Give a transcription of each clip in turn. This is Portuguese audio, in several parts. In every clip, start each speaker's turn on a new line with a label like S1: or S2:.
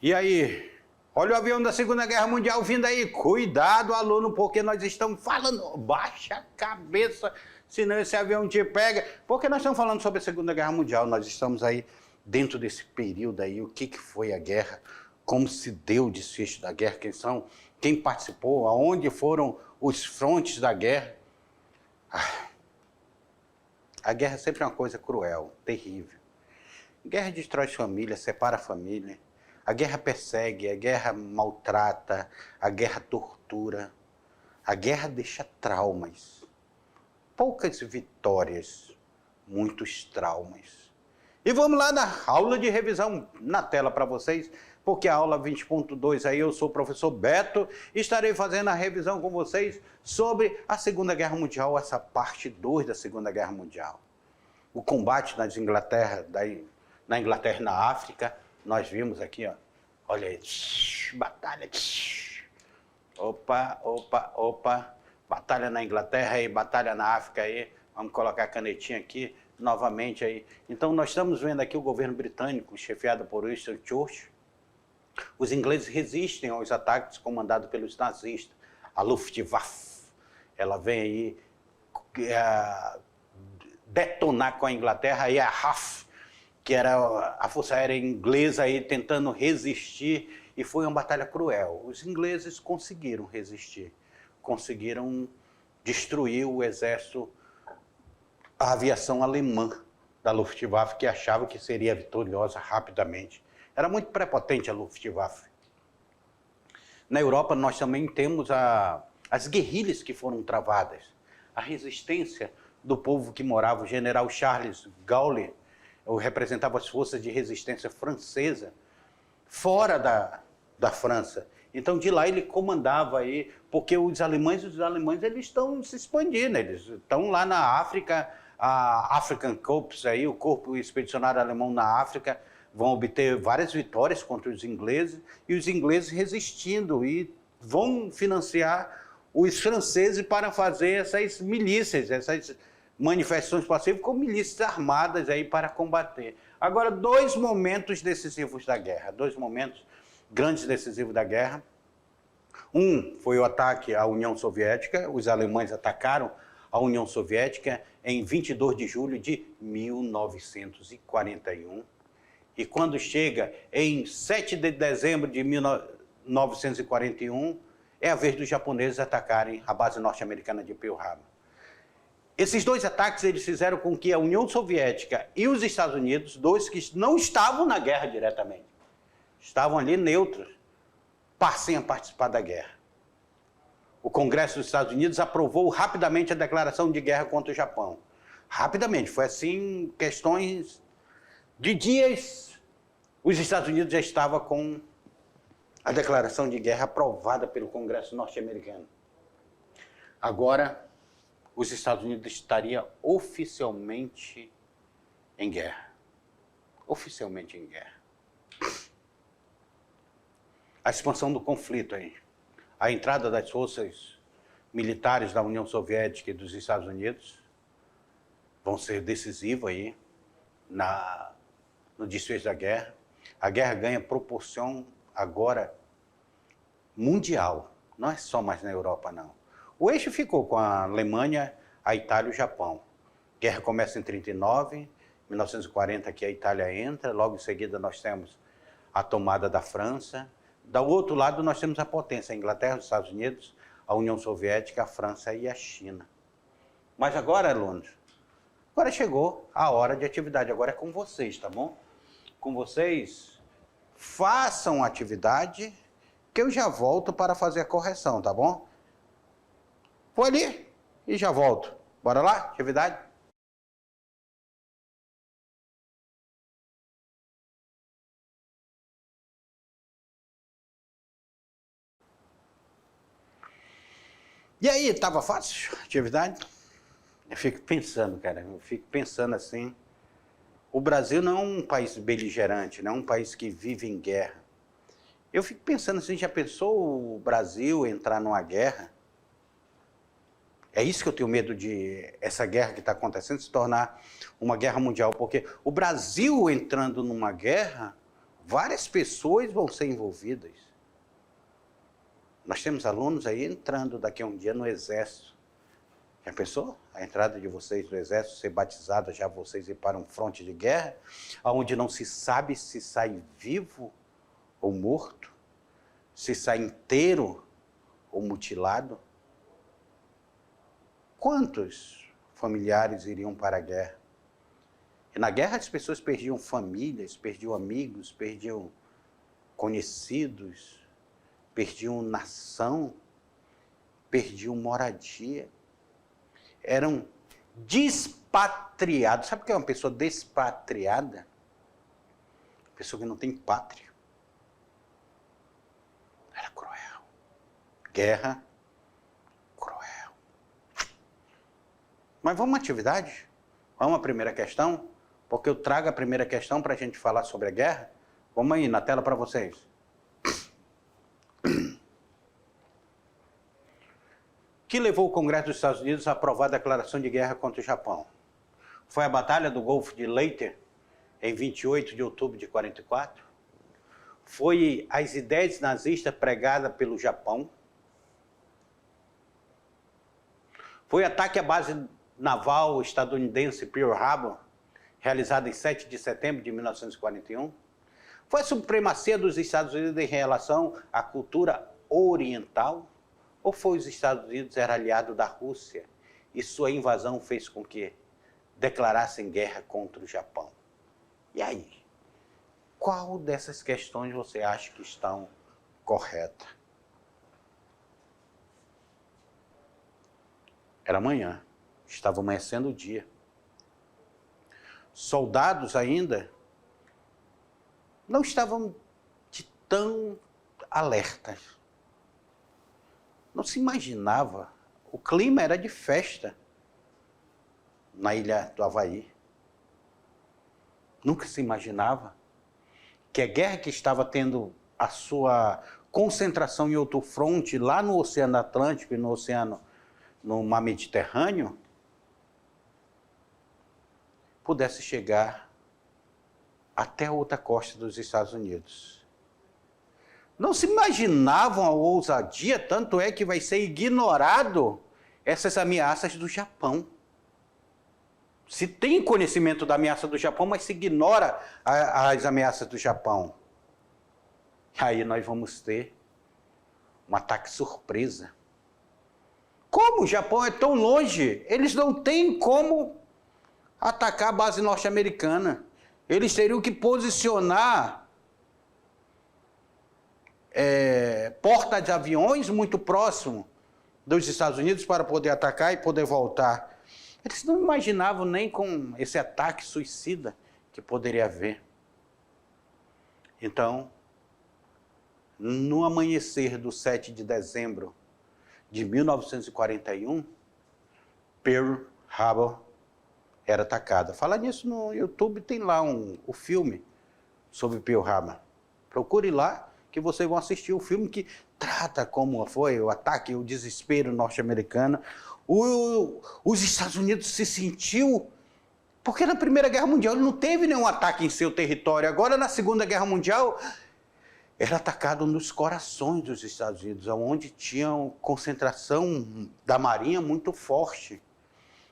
S1: E aí? Olha o avião da Segunda Guerra Mundial vindo aí. Cuidado, aluno, porque nós estamos falando. Baixa a cabeça, senão esse avião te pega. Porque nós estamos falando sobre a Segunda Guerra Mundial. Nós estamos aí dentro desse período aí. O que foi a guerra? Como se deu o desfecho da guerra? Quem participou? Aonde foram os frontes da guerra? A guerra sempre é uma coisa cruel, terrível. Guerra destrói família, separa a família. A guerra persegue, a guerra maltrata, a guerra tortura, a guerra deixa traumas. Poucas vitórias, muitos traumas. E vamos lá na aula de revisão na tela para vocês, porque a aula 20.2 aí eu sou o professor Beto e estarei fazendo a revisão com vocês sobre a Segunda Guerra Mundial, essa parte 2 da Segunda Guerra Mundial. O combate na Inglaterra e na África. Nós vimos aqui, ó, olha aí, batalha, opa, batalha na Inglaterra e batalha na África aí, vamos colocar a canetinha aqui, novamente aí. Então nós estamos vendo aqui o governo britânico, chefiado por Winston Churchill. Os ingleses resistem aos ataques comandados pelos nazistas. A Luftwaffe, ela vem aí detonar com a Inglaterra e a RAF, que era a Força Aérea Inglesa aí tentando resistir, e foi uma batalha cruel. Os ingleses conseguiram resistir, conseguiram destruir o exército, a aviação alemã da Luftwaffe, que achava que seria vitoriosa rapidamente. Era muito prepotente a Luftwaffe. Na Europa nós também temos as guerrilhas que foram travadas, a resistência do povo que morava. O general Charles Gaulle, eu representava as forças de resistência francesa fora da França. Então de lá ele comandava aí, porque os alemães eles estão se expandindo, eles estão lá na África, a African Corps aí, o corpo expedicionário alemão na África, vão obter várias vitórias contra os ingleses, e os ingleses resistindo, e vão financiar os franceses para fazer essas milícias, essas manifestações pacíficas com milícias armadas aí para combater. Agora, dois momentos decisivos da guerra, dois momentos grandes decisivos da guerra. Um foi o ataque à União Soviética. Os alemães atacaram a União Soviética em 22 de julho de 1941. E quando chega em 7 de dezembro de 1941, é a vez dos japoneses atacarem a base norte-americana de Pearl Harbor. Esses dois ataques eles fizeram com que a União Soviética e os Estados Unidos, dois que não estavam na guerra diretamente, estavam ali neutros, passem a participar da guerra. O Congresso dos Estados Unidos aprovou rapidamente a declaração de guerra contra o Japão. Rapidamente, foi assim, questões de dias, os Estados Unidos já estavam com a declaração de guerra aprovada pelo Congresso norte-americano. Agora, os Estados Unidos estariam oficialmente em guerra. Oficialmente em guerra. A expansão do conflito aí. A entrada das forças militares da União Soviética e dos Estados Unidos vão ser decisivos aí no desfecho da guerra. A guerra ganha proporção agora mundial. Não é só mais na Europa, não. O eixo ficou com a Alemanha, a Itália e o Japão. A guerra começa em 1939, 1940 que a Itália entra, logo em seguida nós temos a tomada da França. Do outro lado nós temos a potência, a Inglaterra, os Estados Unidos, a União Soviética, a França e a China. Mas agora, alunos, agora chegou a hora de atividade, agora é com vocês, tá bom? Com vocês, façam a atividade que eu já volto para fazer a correção, tá bom? Vou ali e já volto. Bora lá? Atividade? E aí, estava fácil a atividade? Eu fico pensando, cara, assim, o Brasil não é um país beligerante, não é um país que vive em guerra. Eu fico pensando assim, já pensou o Brasil entrar numa guerra? É isso que eu tenho medo de essa guerra que está acontecendo se tornar uma guerra mundial, porque o Brasil entrando numa guerra, várias pessoas vão ser envolvidas. Nós temos alunos aí entrando daqui a um dia no Exército. Já pensou? A entrada de vocês no Exército, ser batizada, já vocês ir para um fronte de guerra, onde não se sabe se sai vivo ou morto, se sai inteiro ou mutilado. Quantos familiares iriam para a guerra? E na guerra as pessoas perdiam famílias, perdiam amigos, perdiam conhecidos, perdiam nação, perdiam moradia. Eram despatriados. Sabe o que é uma pessoa despatriada? Pessoa que não tem pátria. Era cruel. Guerra, cruel. Mas vamos à atividade? Vamos à primeira questão? Porque eu trago a primeira questão para a gente falar sobre a guerra. Vamos aí, na tela para vocês. Que levou o Congresso dos Estados Unidos a aprovar a declaração de guerra contra o Japão? Foi a Batalha do Golfo de Leyte, em 28 de outubro de 44? Foi as ideias nazistas pregadas pelo Japão? Foi ataque à base naval estadunidense Pearl Harbor, realizado em 7 de setembro de 1941? Foi a supremacia dos Estados Unidos em relação à cultura oriental? Ou foi os Estados Unidos era aliado da Rússia e sua invasão fez com que declarassem guerra contra o Japão? E aí? Qual dessas questões você acha que estão corretas? Era manhã, estava amanhecendo o dia. Soldados ainda não estavam de tão alertas. Não se imaginava, o clima era de festa na ilha do Havaí. Nunca se imaginava que a guerra que estava tendo a sua concentração em outro fronte, lá no Oceano Atlântico e no Mar Mediterrâneo, pudesse chegar até a outra costa dos Estados Unidos. Não se imaginavam a ousadia, tanto é que vai ser ignorado essas ameaças do Japão. Se tem conhecimento da ameaça do Japão, mas se ignora as ameaças do Japão. Aí nós vamos ter um ataque surpresa. Como o Japão é tão longe, eles não têm como atacar a base norte-americana. Eles teriam que posicionar porta de aviões muito próximo dos Estados Unidos para poder atacar e poder voltar. Eles não imaginavam nem com esse ataque suicida que poderia haver. Então, no amanhecer do 7 de dezembro de 1941, Pearl Harbor era atacada. Falar nisso no YouTube, tem lá o filme sobre Pearl Harbor. Procure lá, que vocês vão assistir o filme que trata como foi o ataque, o desespero norte-americano. Os Estados Unidos se sentiu, porque na Primeira Guerra Mundial ele não teve nenhum ataque em seu território. Agora, na Segunda Guerra Mundial, era atacado nos corações dos Estados Unidos, onde tinha concentração da marinha muito forte.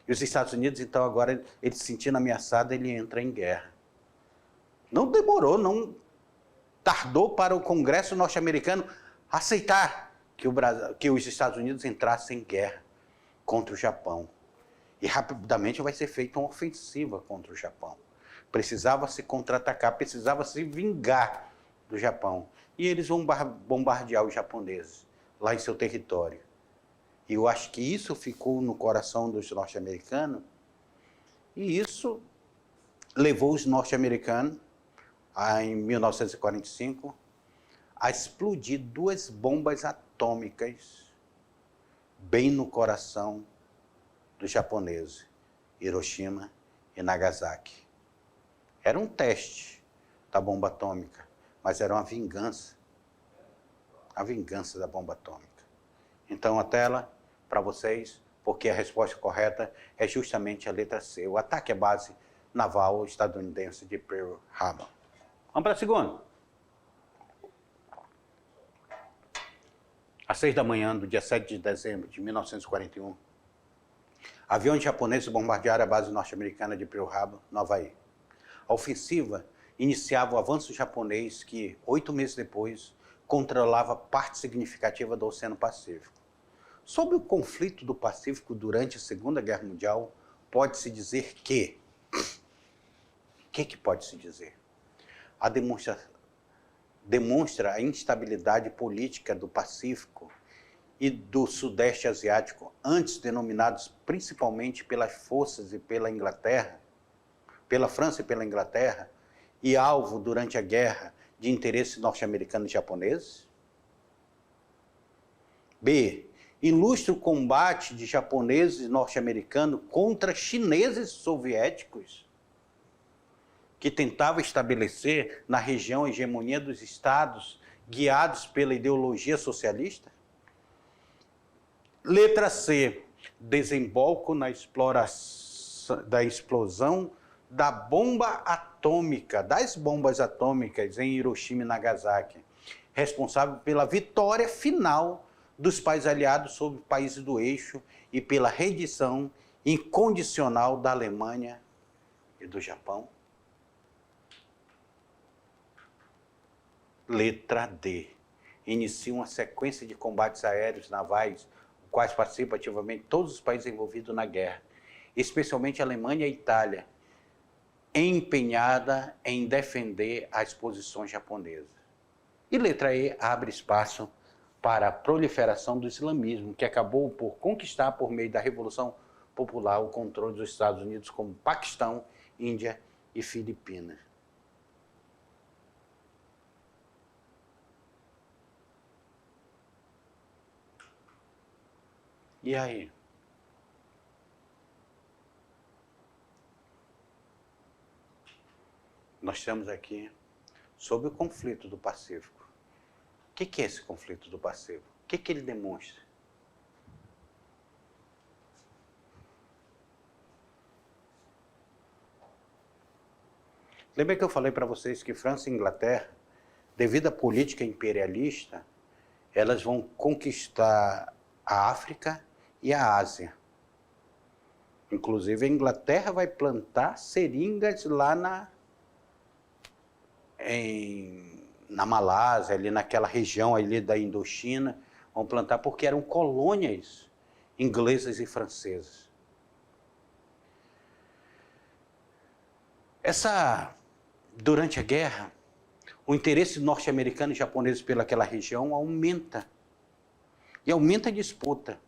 S1: E os Estados Unidos, então, agora, ele se sentindo ameaçado, ele entra em guerra. Não demorou, não tardou para o Congresso norte-americano aceitar que os Estados Unidos entrassem em guerra contra o Japão. E rapidamente vai ser feita uma ofensiva contra o Japão. Precisava se contra-atacar, precisava se vingar do Japão. E eles vão bombardear os japoneses lá em seu território. E eu acho que isso ficou no coração dos norte-americanos. E isso levou os norte-americanos, em 1945, a explodir 2 bombas atômicas bem no coração dos japoneses, Hiroshima e Nagasaki. Era um teste da bomba atômica, mas era uma vingança. A vingança da bomba atômica. Então, a tela para vocês, por porque a resposta correta é justamente a letra C, o ataque à base naval estadunidense de Pearl Harbor. Vamos para a segunda. Às 6 da manhã do dia 7 de dezembro de 1941, aviões japoneses bombardearam a base norte-americana de Pearl Harbor, no Havaí. A ofensiva iniciava o avanço japonês que, 8 meses depois, controlava parte significativa do Oceano Pacífico. Sobre o conflito do Pacífico durante a Segunda Guerra Mundial, pode-se dizer que... O que pode-se dizer? Demonstra a instabilidade política do Pacífico e do Sudeste Asiático, antes denominados principalmente pelas forças e pela Inglaterra, pela França e pela Inglaterra, e alvo durante a guerra de interesses norte-americanos e japoneses? B. Ilustra o combate de japoneses e norte-americanos contra chineses e soviéticos, que tentava estabelecer na região a hegemonia dos estados guiados pela ideologia socialista? Letra C. Desemboco na explosão da bomba atômica, das bombas atômicas em Hiroshima e Nagasaki, responsável pela vitória final dos países aliados sobre países do eixo e pela rendição incondicional da Alemanha e do Japão? Letra D. Inicia uma sequência de combates aéreos navais, quais participam ativamente todos os países envolvidos na guerra, especialmente a Alemanha e a Itália, empenhada em defender as posições japonesas. E letra E abre espaço para a proliferação do islamismo, que acabou por conquistar, por meio da Revolução Popular, o controle dos Estados Unidos, como Paquistão, Índia e Filipinas. E aí? Nós estamos aqui sobre o conflito do Pacífico. O que é esse conflito do Pacífico? O que ele demonstra? Lembra que eu falei para vocês que França e Inglaterra, devido à política imperialista, elas vão conquistar a África e a Ásia. Inclusive, a Inglaterra vai plantar seringas lá na Malásia, ali naquela região ali da Indochina, vão plantar porque eram colônias inglesas e francesas. Durante a guerra, o interesse norte-americano e japonês pelaquela região aumenta. E aumenta a disputa.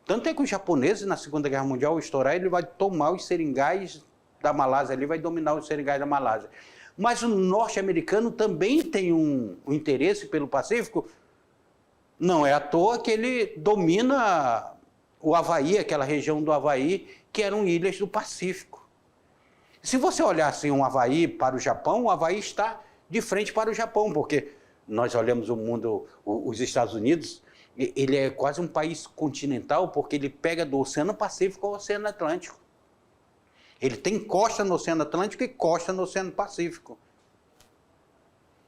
S1: Tanto é que os japoneses, na Segunda Guerra Mundial, ao estourar, ele vai tomar os seringais da Malásia, ali vai dominar os seringais da Malásia. Mas o norte-americano também tem um interesse pelo Pacífico. Não é à toa que ele domina o Havaí, aquela região do Havaí, que eram ilhas do Pacífico. Se você olhar assim um Havaí para o Havaí está de frente para o Japão, porque nós olhamos o mundo, os Estados Unidos, ele é quase um país continental, porque ele pega do Oceano Pacífico ao Oceano Atlântico. Ele tem costa no Oceano Atlântico e costa no Oceano Pacífico.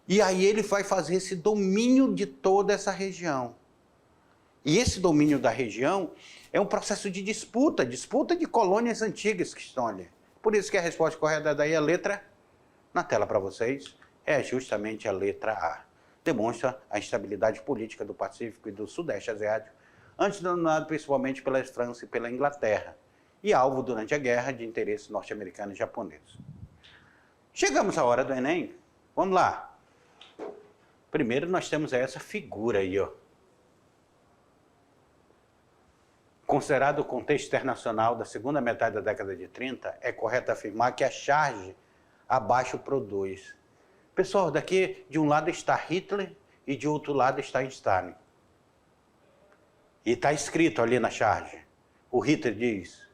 S1: E aí ele vai fazer esse domínio de toda essa região. E esse domínio da região é um processo de disputa de colônias antigas que estão ali. Por isso que a resposta correta daí é a letra, na tela para vocês, é justamente a letra A. Demonstra a instabilidade política do Pacífico e do Sudeste Asiático, antes dominado principalmente pela França e pela Inglaterra, e alvo durante a guerra de interesses norte-americanos e japoneses. Chegamos à hora do Enem. Vamos lá. Primeiro nós temos essa figura aí, ó. Considerado o contexto internacional da segunda metade da década de 30, é correto afirmar que a charge abaixo produz. Pessoal, daqui de um lado está Hitler e de outro lado está Stalin. E está escrito ali na charge. O Hitler diz: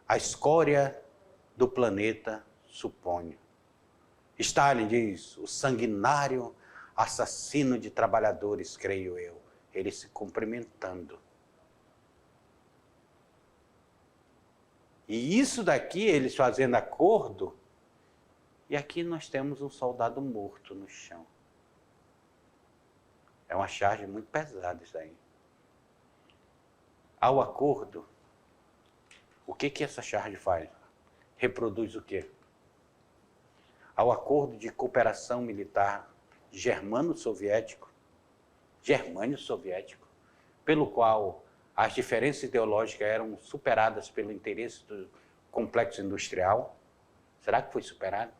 S1: a escória do planeta suponho. Stalin diz: o sanguinário assassino de trabalhadores, creio eu. Eles se cumprimentando. E isso daqui, eles fazendo acordo, e aqui nós temos um soldado morto no chão. É uma charge muito pesada isso aí. Ao acordo, o que essa charge faz? Reproduz o quê? Ao acordo de cooperação militar germano-soviético, pelo qual as diferenças ideológicas eram superadas pelo interesse do complexo industrial. Será que foi superado?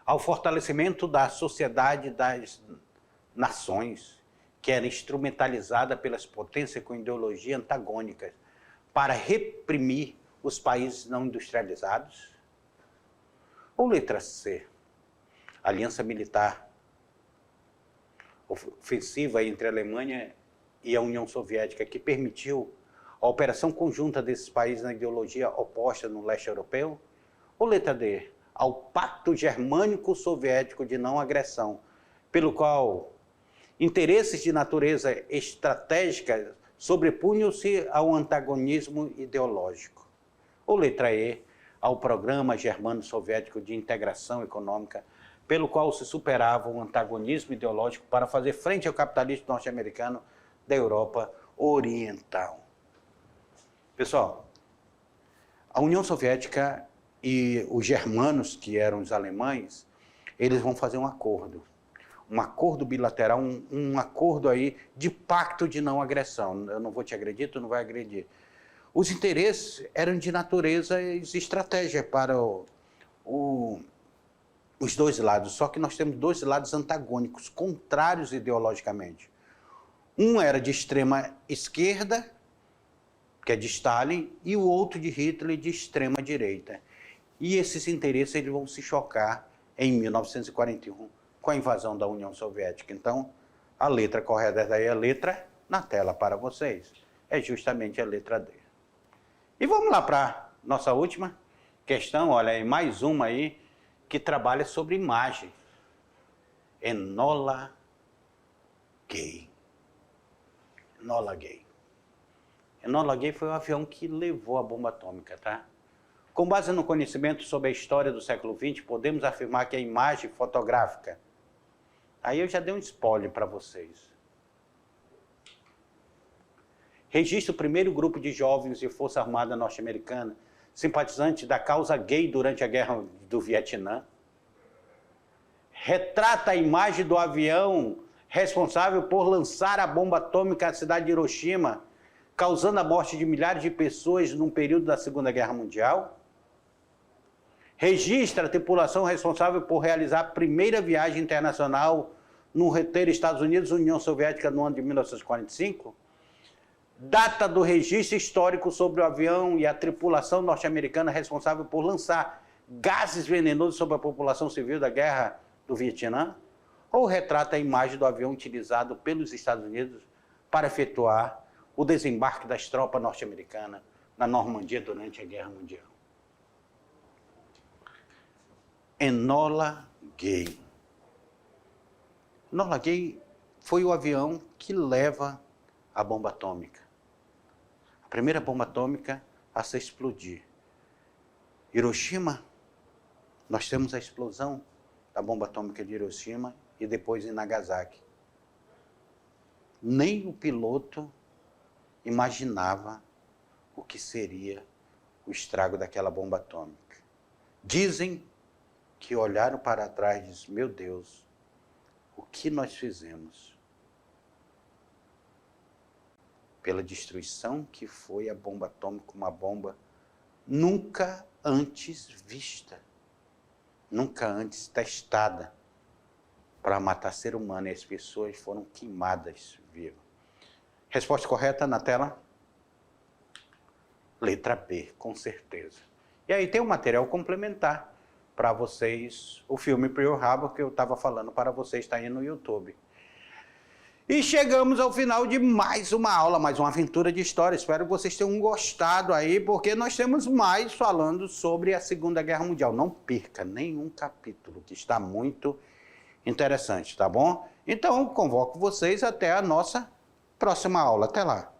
S1: Ao fortalecimento da sociedade das nações, que era instrumentalizada pelas potências com ideologia antagônicas para reprimir os países não industrializados? Ou letra C, aliança militar ofensiva entre a Alemanha e a União Soviética, que permitiu a operação conjunta desses países na ideologia oposta no leste europeu? Ou letra D, ao Pacto Germânico-Soviético de Não Agressão, pelo qual interesses de natureza estratégica sobrepunham-se ao antagonismo ideológico? Ou letra E, ao Programa Germano-Soviético de Integração Econômica, pelo qual se superava o antagonismo ideológico para fazer frente ao capitalismo norte-americano da Europa Oriental? Pessoal, a União Soviética e os germanos, que eram os alemães, eles vão fazer um acordo bilateral, um acordo aí de pacto de não agressão. Eu não vou te agredir, tu não vai agredir. Os interesses eram de natureza e estratégia para os dois lados, só que nós temos dois lados antagônicos, contrários ideologicamente. Um era de extrema esquerda, que é de Stalin, e o outro de Hitler, de extrema direita. E esses interesses eles vão se chocar em 1941, com a invasão da União Soviética. Então, a letra correta daí, a letra na tela para vocês, é justamente a letra D. E vamos lá para nossa última questão, olha aí, mais uma aí, que trabalha sobre imagem. Enola Gay. Enola Gay. Enola Gay foi o avião que levou a bomba atômica, tá? Com base no conhecimento sobre a história do século XX, podemos afirmar que a imagem fotográfica... Aí eu já dei um spoiler para vocês. Registra o primeiro grupo de jovens de Força Armada norte-americana, simpatizantes da causa gay durante a Guerra do Vietnã. Retrata a imagem do avião responsável por lançar a bomba atômica à cidade de Hiroshima, causando a morte de milhares de pessoas num período da Segunda Guerra Mundial. Registra a tripulação responsável por realizar a primeira viagem internacional no roteiro Estados Unidos-União Soviética no ano de 1945. Data do registro histórico sobre o avião e a tripulação norte-americana responsável por lançar gases venenosos sobre a população civil da Guerra do Vietnã. Ou retrata a imagem do avião utilizado pelos Estados Unidos para efetuar o desembarque das tropas norte-americanas na Normandia durante a Guerra Mundial. Enola Gay. Enola Gay foi o avião que leva a bomba atômica. A primeira bomba atômica a se explodir. Hiroshima, nós temos a explosão da bomba atômica de Hiroshima e depois em Nagasaki. Nem o piloto imaginava o que seria o estrago daquela bomba atômica. Dizem que olharam para trás e disseram, meu Deus, o que nós fizemos? Pela destruição que foi a bomba atômica, uma bomba nunca antes vista, nunca antes testada para matar ser humano, e as pessoas foram queimadas vivas. Resposta correta na tela? Letra B, com certeza. E aí tem um material complementar para vocês, o filme Pearl Harbor, que eu estava falando para vocês, está aí no YouTube. E chegamos ao final de mais uma aula, mais uma aventura de história. Espero que vocês tenham gostado aí, porque nós temos mais falando sobre a Segunda Guerra Mundial. Não perca nenhum capítulo, que está muito interessante, tá bom? Então, convoco vocês até a nossa próxima aula. Até lá!